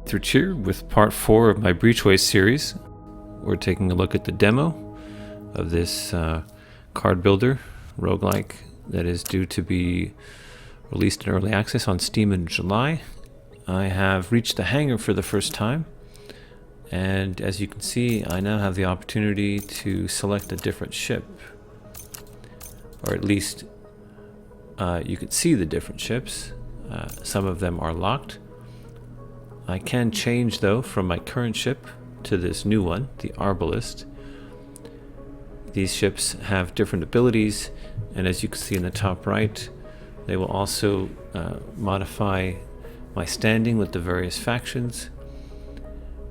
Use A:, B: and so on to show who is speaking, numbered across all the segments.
A: Through Cheer with part 4 of my Breachway series. We're taking a look at the demo of this card builder roguelike that is due to be released in early access on Steam in July. I have reached the hangar for the first time, and as you can see, I now have the opportunity to select a different ship, or at least you can see the different ships. Some of them are locked. I can change, though, from my current ship to this new one, the Arbalist. These ships have different abilities, and as you can see in the top right, they will also modify my standing with the various factions,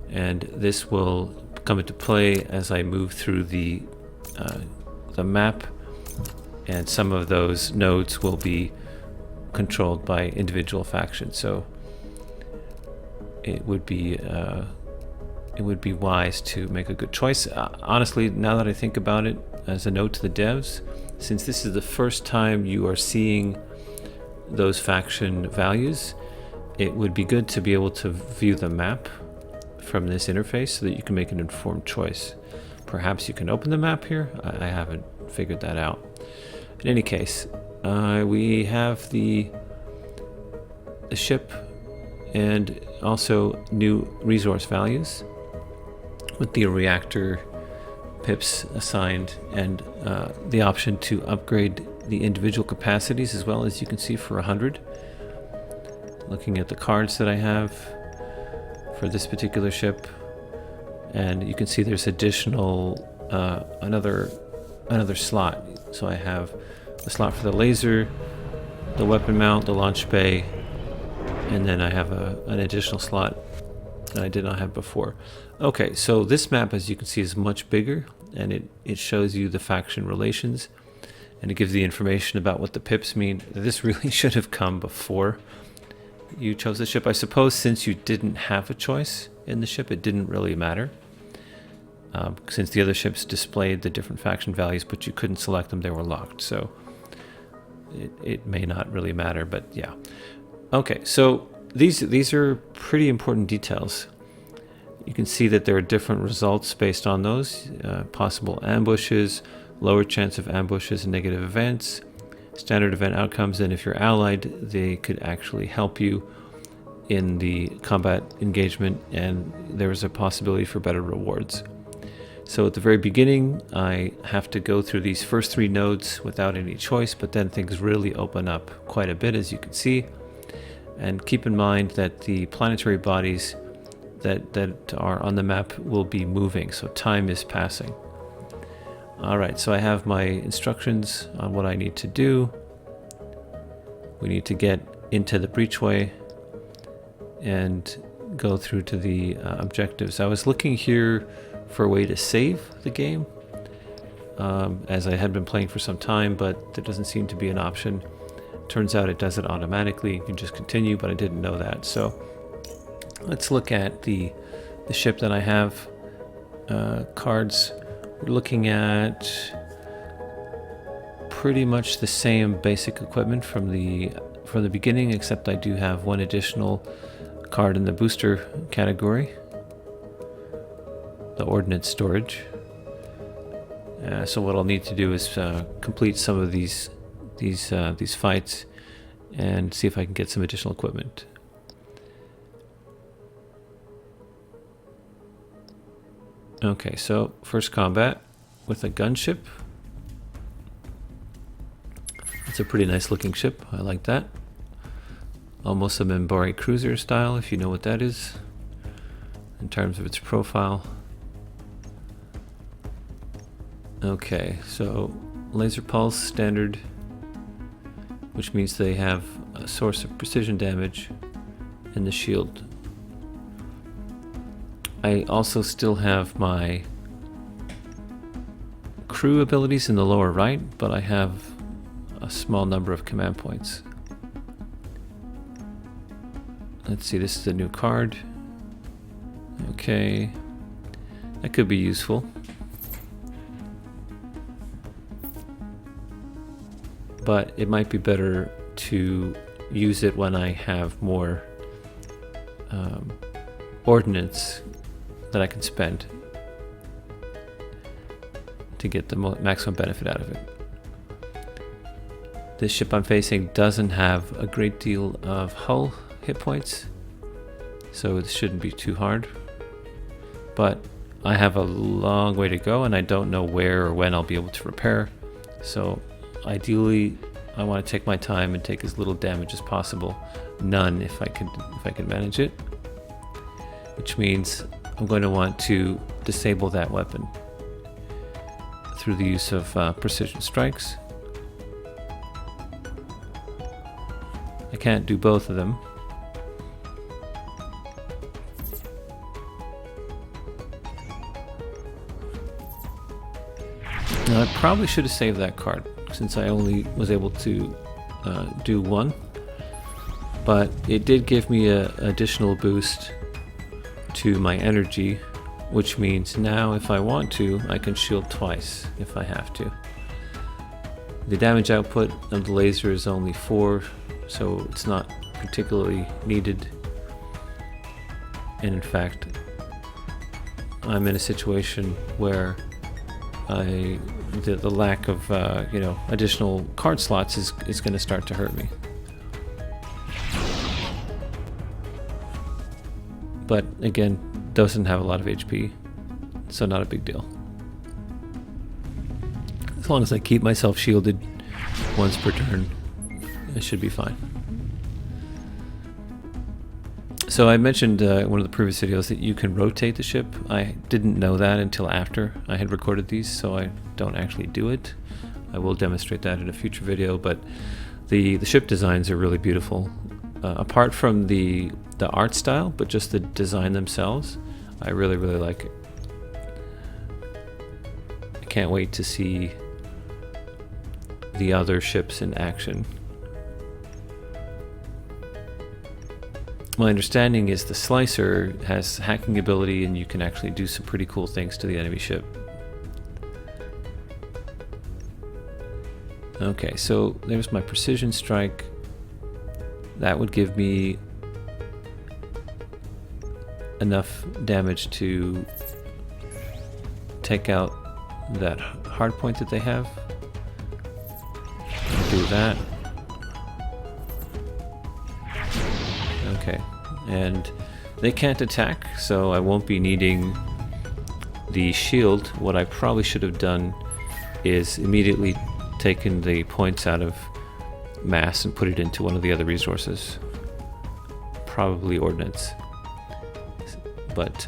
A: and this will come into play as I move through the map, and some of those nodes will be controlled by individual factions. So it would be wise to make a good choice. Honestly, now that I think about it, as a note to the devs, since this is the first time you are seeing those faction values, it would be good to be able to view the map from this interface so that you can make an informed choice. Perhaps you can open the map here. I haven't figured that out. In any case, we have the ship and also new resource values with the reactor pips assigned, and the option to upgrade the individual capacities as well, as you can see, for 100. Looking at the cards that I have for this particular ship, and you can see there's additional another slot. So I have a slot for the laser, the weapon mount, the launch bay, and then I have an additional slot that I did not have before. Okay, so this map, as you can see, is much bigger, and it shows you the faction relations, and it gives the information about what the pips mean. This really should have come before you chose the ship. I suppose since you didn't have a choice in the ship, it didn't really matter. Since the other ships displayed the different faction values, but you couldn't select them, they were locked. So it may not really matter, but yeah. Okay, so these are pretty important details. You can see that there are different results based on those. Possible ambushes, lower chance of ambushes and negative events, standard event outcomes, and if you're allied, they could actually help you in the combat engagement, and there is a possibility for better rewards. So at the very beginning, I have to go through these first 3 nodes without any choice, but then things really open up quite a bit, as you can see. And keep in mind that the planetary bodies that are on the map will be moving, so time is passing. Alright, so I have my instructions on what I need to do. We need to get into the breachway and go through to the objectives. I was looking here for a way to save the game, as I had been playing for some time, but there doesn't seem to be an option. Turns out it does it automatically. You can just continue, but I didn't know that. So let's look at the ship that I have. Cards. We're looking at pretty much the same basic equipment from the beginning, except I do have one additional card in the booster category, the ordnance storage. So what I'll need to do is complete some of these fights and see if I can get some additional equipment. Okay, so first combat with a gunship. It's a pretty nice looking ship. I like that. Almost a Minbari cruiser style, if you know what that is, in terms of its profile. Okay, so laser pulse standard, which means they have a source of precision damage in the shield. I also still have my crew abilities in the lower right, but I have a small number of command points. Let's see, this is a new card. Okay, that could be useful. But it might be better to use it when I have more ordnance that I can spend to get the maximum benefit out of it. This ship I'm facing doesn't have a great deal of hull hit points, so it shouldn't be too hard. But I have a long way to go, and I don't know where or when I'll be able to repair. So ideally, I want to take my time and take as little damage as possible. None, if I can manage it. Which means I'm going to want to disable that weapon through the use of precision strikes. I can't do both of them. Now, I probably should have saved that card, since I only was able to do one. But it did give me an additional boost to my energy, which means now if I want to, I can shield twice if I have to. The damage output of the laser is only 4, so it's not particularly needed. And in fact, I'm in a situation where the lack of additional card slots is going to start to hurt me. But again, doesn't have a lot of HP, so not a big deal. As long as I keep myself shielded once per turn, I should be fine. So I mentioned in one of the previous videos that you can rotate the ship. I didn't know that until after I had recorded these, so I don't actually do it. I will demonstrate that in a future video, but the ship designs are really beautiful. Apart from the art style, but just the design themselves, I really like it. I can't wait to see the other ships in action. My understanding is the Slicer has hacking ability, and you can actually do some pretty cool things to the enemy ship. Okay, so there's my precision strike. That would give me enough damage to take out that hard point that they have. Do that. Okay, and they can't attack, so I won't be needing the shield. What I probably should have done is immediately taken the points out of mass and put it into one of the other resources, probably ordnance, but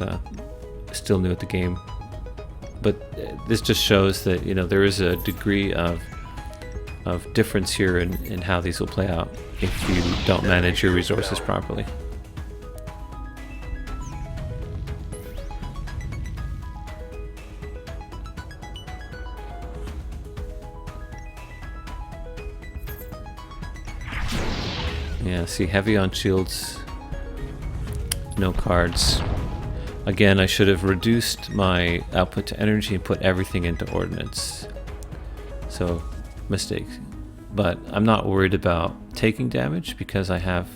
A: still new at the game. But this just shows that there is a degree of difference here in how these will play out if you don't manage your resources properly. Yeah, see, heavy on shields, no cards. Again, I should have reduced my output to energy and put everything into ordnance. So, mistake. But I'm not worried about taking damage because I have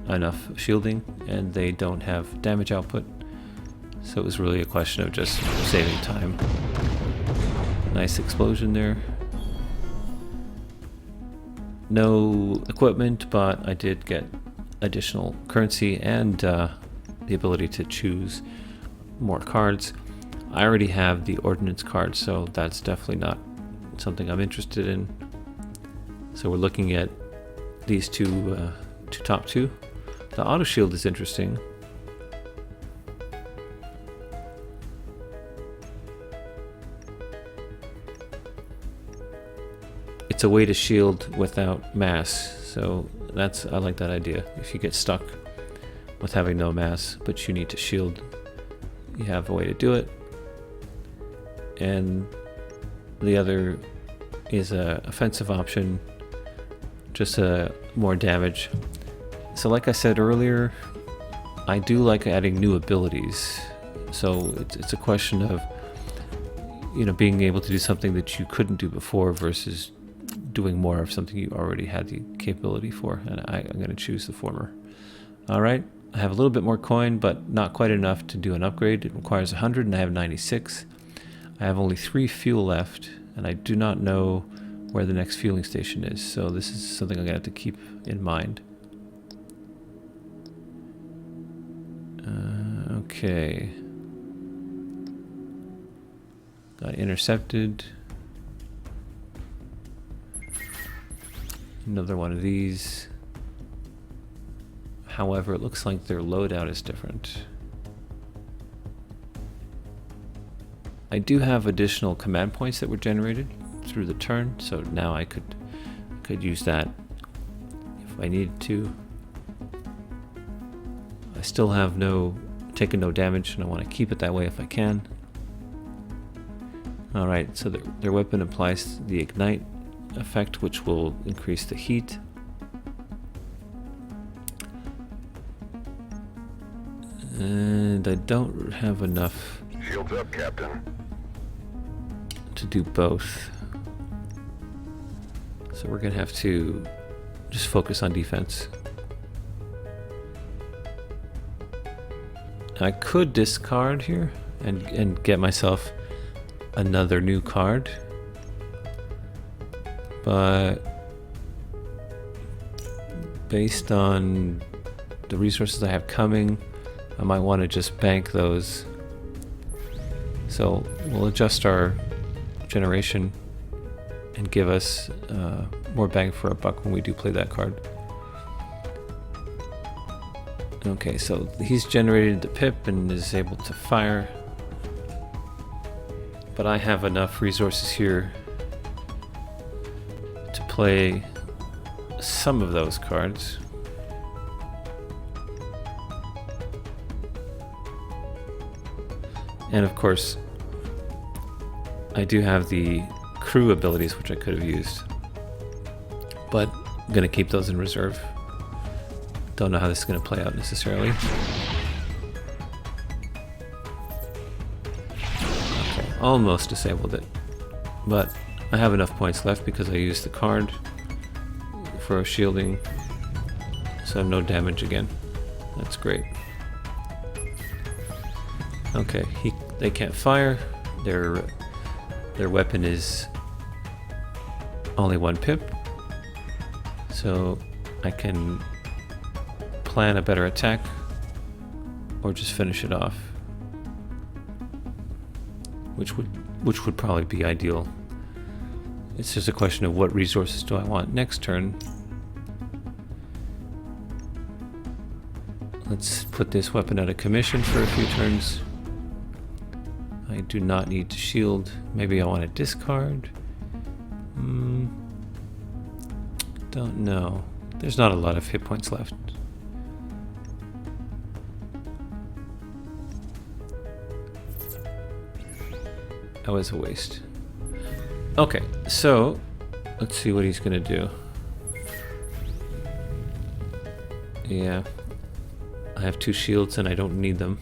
A: enough shielding and they don't have damage output. So it was really a question of just saving time. Nice explosion there. No equipment, but I did get additional currency and the ability to choose more cards. I already have the ordnance card, so that's definitely not something I'm interested in. So we're looking at these top two. The auto shield is interesting. It's a way to shield without mass, so I like that idea. If you get stuck with having no mass, but you need to shield, you have a way to do it. And the other is a offensive option, just more damage. So like I said earlier, I do like adding new abilities. So it's a question of being able to do something that you couldn't do before versus doing more of something you already had the capability for, and I'm going to choose the former. All right, I have a little bit more coin, but not quite enough to do an upgrade. It requires 100 and I have 96. I have only 3 fuel left, and I do not know where the next fueling station is, so this is something I'm going to have to keep in mind. Okay. Got intercepted. Another one of these. However, it looks like their loadout is different. I do have additional command points that were generated through the turn, so now I could use that if I needed to. I still have taken no damage, and I want to keep it that way if I can. Alright, so their weapon applies the ignite effect, which will increase the heat. And I don't have enough
B: Shields up, Captain.
A: to do both. So we're gonna have to just focus on defense. I could discard here and get myself another new card, but based on the resources I have coming, I might want to just bank those. So we'll adjust our generation and give us more bang for a buck when we do play that card. Okay, so he's generated the pip and is able to fire. But I have enough resources here to play some of those cards. And of course, I do have the crew abilities, which I could have used. But I'm going to keep those in reserve. Don't know how this is going to play out necessarily. Okay, almost disabled it. But I have enough points left because I used the card for shielding. So no damage again. That's great. Okay, they can't fire. Their weapon is only 1 pip. So I can plan a better attack or just finish it off, which would probably be ideal. It's just a question of what resources do I want next turn. Let's put this weapon out of commission for a few turns. I do not need to shield. Maybe I want to discard. Don't know. There's not a lot of hit points left. That was a waste. Okay, so let's see what he's gonna do. Yeah, I have 2 shields and I don't need them.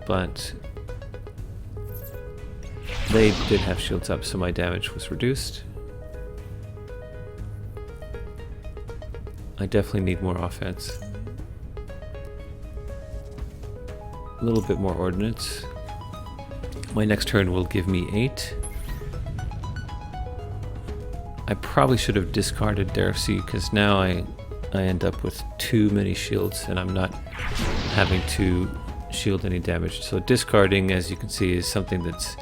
A: But they did have shields up, so my damage was reduced. I definitely need more offense. A little bit more ordnance. My next turn will give me 8. I probably should have discarded Darcy because now I end up with too many shields and I'm not having to shield any damage. So discarding, as you can see, is something that's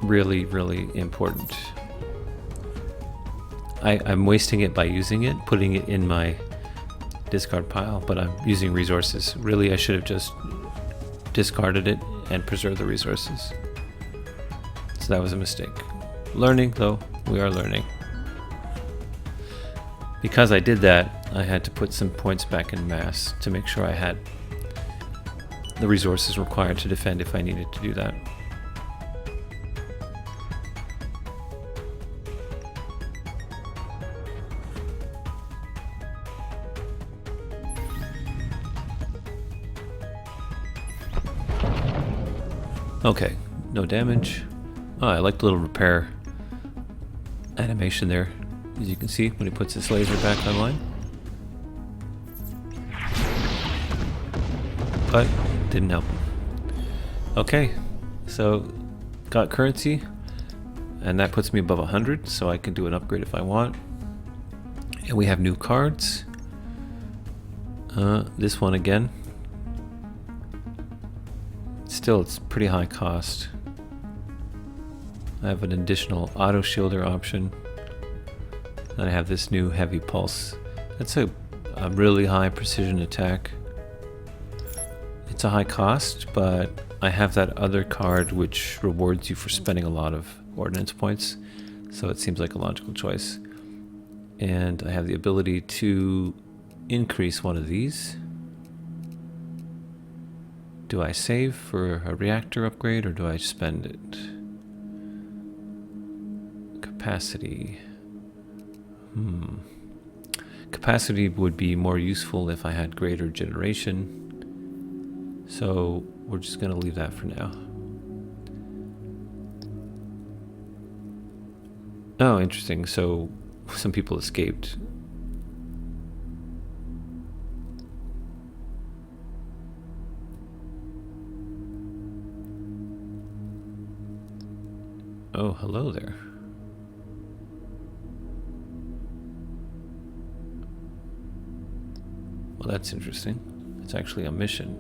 A: really, really important. I'm wasting it by using it, putting it in my discard pile, but I'm using resources. Really, I should have just discarded it and preserved the resources. So that was a mistake. Learning, though, we are learning. Because I did that, I had to put some points back in mass to make sure I had the resources required to defend if I needed to do that. Okay, no damage. Oh, I like the little repair animation there. as you can see when he puts his laser back online. But didn't help him. Okay, so got currency, and that puts me above 100, so I can do an upgrade if I want. And we have new cards. This one again. Still, it's pretty high cost. I have an additional auto shielder option. And I have this new heavy pulse. That's a really high precision attack. It's a high cost, but I have that other card which rewards you for spending a lot of ordnance points. So it seems like a logical choice. And I have the ability to increase one of these. Do I save for a reactor upgrade or do I spend it? Capacity. Capacity would be more useful if I had greater generation. So we're just going to leave that for now. Oh, interesting. So some people escaped. Oh, hello there. Well, that's interesting. It's actually a mission.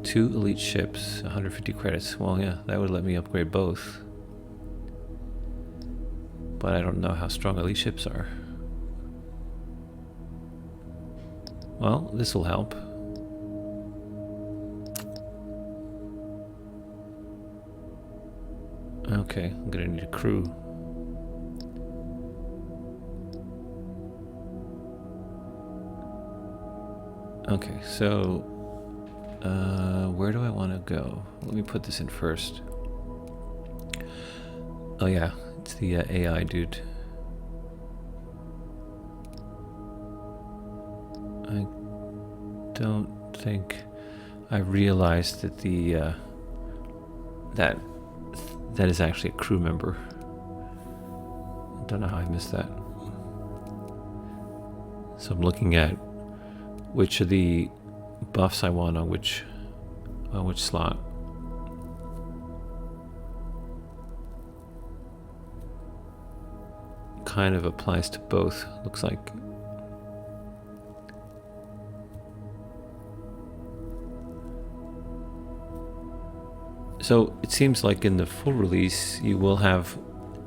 A: 2 elite ships, 150 credits. Well, yeah, that would let me upgrade both. But I don't know how strong elite ships are. Well, this will help. Okay, I'm gonna need a crew. Okay, so where do I want to go? Let me put this in first. Oh yeah, it's the AI dude. I don't think I realized that the that is actually a crew member. I don't know how I missed that. So I'm looking at which of the buffs I want on which slot. Kind of applies to both, looks like. So it seems like in the full release you will have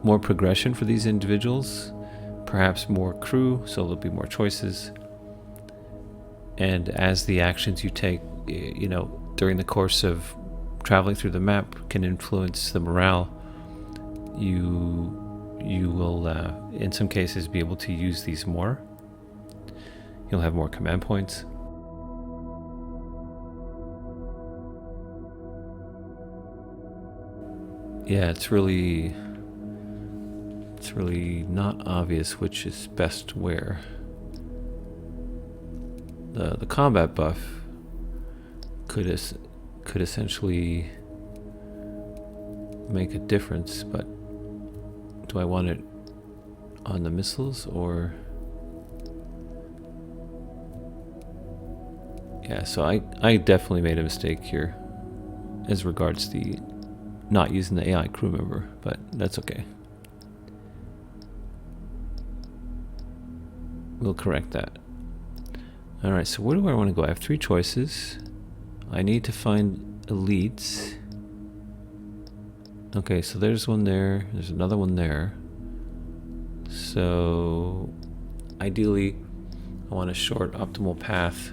A: more progression for these individuals, perhaps more crew, so there'll be more choices. And as the actions you take, you know, during the course of traveling through the map can influence the morale, you will, in some cases, be able to use these more. You'll have more command points. Yeah, it's really not obvious which is best where. The combat buff could essentially make a difference, but do I want it on the missiles or? Yeah, so I definitely made a mistake here as regards the not using the AI crew member, but that's okay. We'll correct that. Alright, so where do I want to go? I have 3 choices. I need to find elites. Okay, so there's one there. There's another one there. So ideally, I want a short optimal path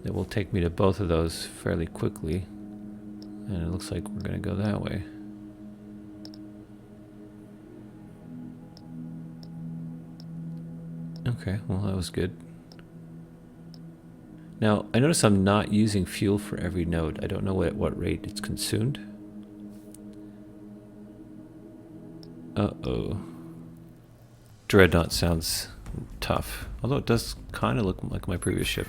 A: that will take me to both of those fairly quickly. And it looks like we're going to go that way. Okay, well that was good. Now, I notice I'm not using fuel for every node. I don't know at what rate it's consumed. Uh-oh. Dreadnought sounds tough, although it does kind of look like my previous ship.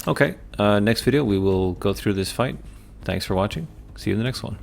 A: Okay, next video we will go through this fight. Thanks for watching. See you in the next one.